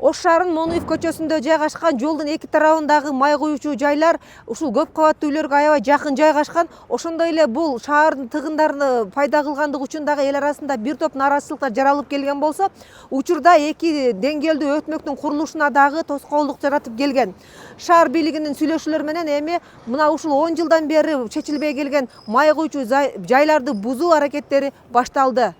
Ош шаарынын Монуев көчөсүндө жайгашкан жолдун эки тарабындагы май куючу жайлар ушул көп кабаттуу үйлөргө аябай жакын жайгашкан. Ошондой эле бул шаардын тыгындарын пайда кылгандыгы үчүн дагы эл арасында бир топ нааразычылыктар жаралып келген болсо, учурда эки деңгээлдүү өтмөктүн курулушуна дагы тоскоолдук жаратып келген. Шаар бийлигинин сүйлөшүүлөрү менен эми мына ушул 10 жылдан бери чечилбей келген май куючу жайларды бузуу аракеттери башталды.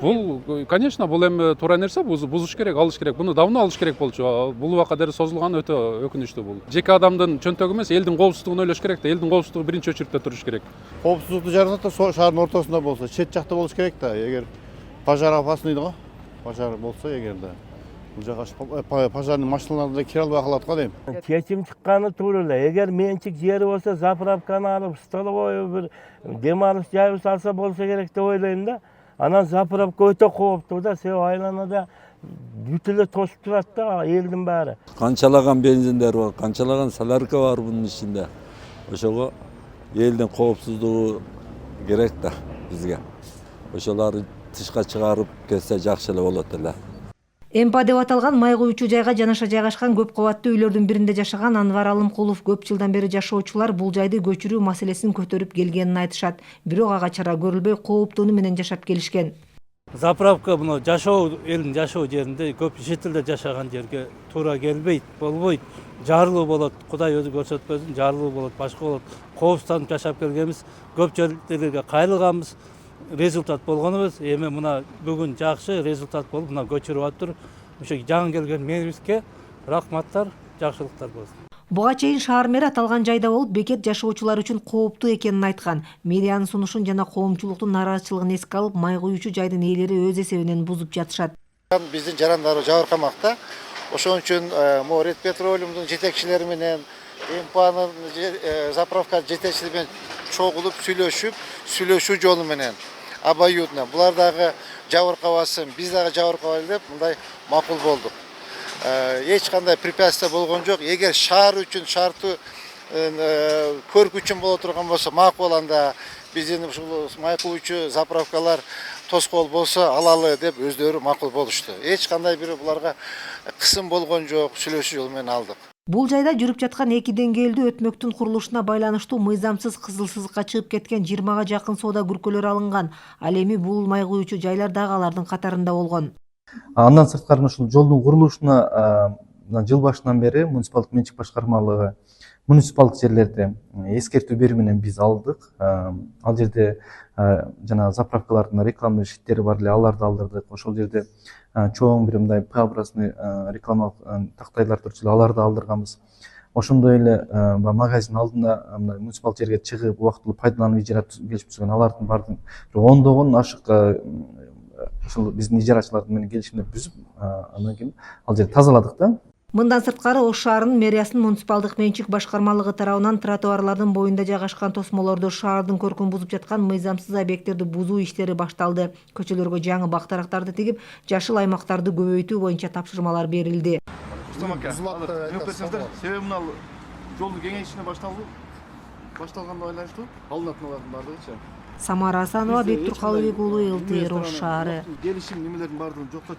Бул, конечно, бул эми туура нерсе, бузуш керек, алыш керек. Буну давно алыш керек болчу. Бул убакка дейин созулганы өтө өкүнүчтүү бул. Жеке адамдын чөнтөгү эмес, элдин коопсуздугун ойлош керек да, элдин коопсуздугу биринчи очередте туруш керек. Коопсуздукту жаратат да шаардын ортосунда болсо, чет жакта болуш керек да. Эгер пожар опасный го, пожар болсо эгерде бул жака пожарный машиналар да кире албай калат го дейм. Чечим чыкканы туура эле. Эгер менчик жери болсо, заправканы алып, столовой бир дем алыш жайыбыз алса болсо керек деп ойлойм да. Анан заправка өтө кооптуу да, себеби айланада бүт эле тосуп турат да элдин баары. Канчалаган бензиндер бар, канчалаган солярка бар бунун ичинде. Ошого элдин коопсуздугу керек да бизге. Ошолорду тышка чыгарып кетсе жакшы эле болот эле. МПА деп аталган май куючу жайга жанаша жайгашкан көп кабаттуу үйлөрдүн биринде жашаган Анвар Алымкулов көп жылдан бери жашоочулар бул жайды көчүрүү маселесин көтөрүп келгенин айтышат. Бирок ага чара көрүлбөй кооптууну менен жашап келишкен. Заправка мына жашоо элдин жашоо жеринде көп чет элде жашаган жерге туура келбейт, болбойт. Жарылуу болот, Кудай өзү көрсөтпөсүн, жарылуу болот, башка болот. Коопсузданып жашап келгенбиз, көп жерлерге кайрылганбыз. Результат болгонубуз. Эми мына бүгүн жакшы результат болуп, мына көчүрүп атыр. Ошо жаңы келген мэрибизге рахматтар, жакшылыктар болсун. Буга чейин шаар мэри аталган жайда болуп, бекет жашоочулар үчүн кооптуу экенин айткан. Мэриянын сунушун жана коомчулуктун нааразычылыгын эске алып, май куючу жайдын ээлери өз эсебинен бузуп жатышат. Биздин жарандар жабыркамакта. Ошон үчүн Ред Петролиумдун жетекчилери менен МПАнын заправка жетекчилери менен чогулуп сүйлөшүү жолу менен обоюдно булар дагы жабыркабасын, биз дагы жабыркабайлы деп мындай макул болдук. Эч кандай препятствие болгон жок. Эгер шаар үчүн шартуу көркү үчүн боло турган болсо макул, анда биздин ушул май куючу заправкалар тоскоол болсо алалы деп өздөрү макул болушту. Эч кандай бир буларга кысым болгон жок, сүйлөшүү жолу менен алдык. Бул жайда жүрүп жаткан эки деңгээлдүү өтмөктүн курулушуна байланыштуу мыйзамсыз кызыл сызыкка чыгып кеткен 20га жакын соода күркөлөр алынган. Ал эми бул май куючу жайлар дагы алардын катарында болгон. Андан сырткары ушул жолдун курулушуна жыл башынан бери муниципалдык менчик башкармалыгы муниципалдык жерлерде эскертүү берүү менен биз алдык. Ал жерде жана заправкалардын рекламный щиттери бар эле, аларды алдырдык. Ошол жерде чоң бир мындай П-образный рекламалык тактайлар турчу эле, аларды алдырганбыз. Ошондой эле магазин алдында мындай муниципалдык жерге чыгып убактылуу пайдаланып ижарат келишип түзгөн алардын бардын ондогон ашык ушул биздин ижарачылар менен келишимди бүзүп, андан кийин ал жерди тазаладык да. Мындан сырткары Ош шаарынын мэриясынын муниципалдык менчик башкармалыгы тарабынан тротуарлардын боюнда жайгашкан тосмолорду, шаардын көркүн бузуп жаткан мыйзамсыз объекттерди бузуу иштери башталды. Көчөлөргө жаңы бак-дарактарды тигип, жашыл аймактарды көбөйтүү боюнча тапшырмалар берилди. Себеби мына жолдун кеңейишине башталганда байланыштуу алынатыналардын баардыгычы. Самара Асанова, Бектур Калыбек уулу, ЛТР Ош шаары. Келишим немелердин баардыгын жоктотуп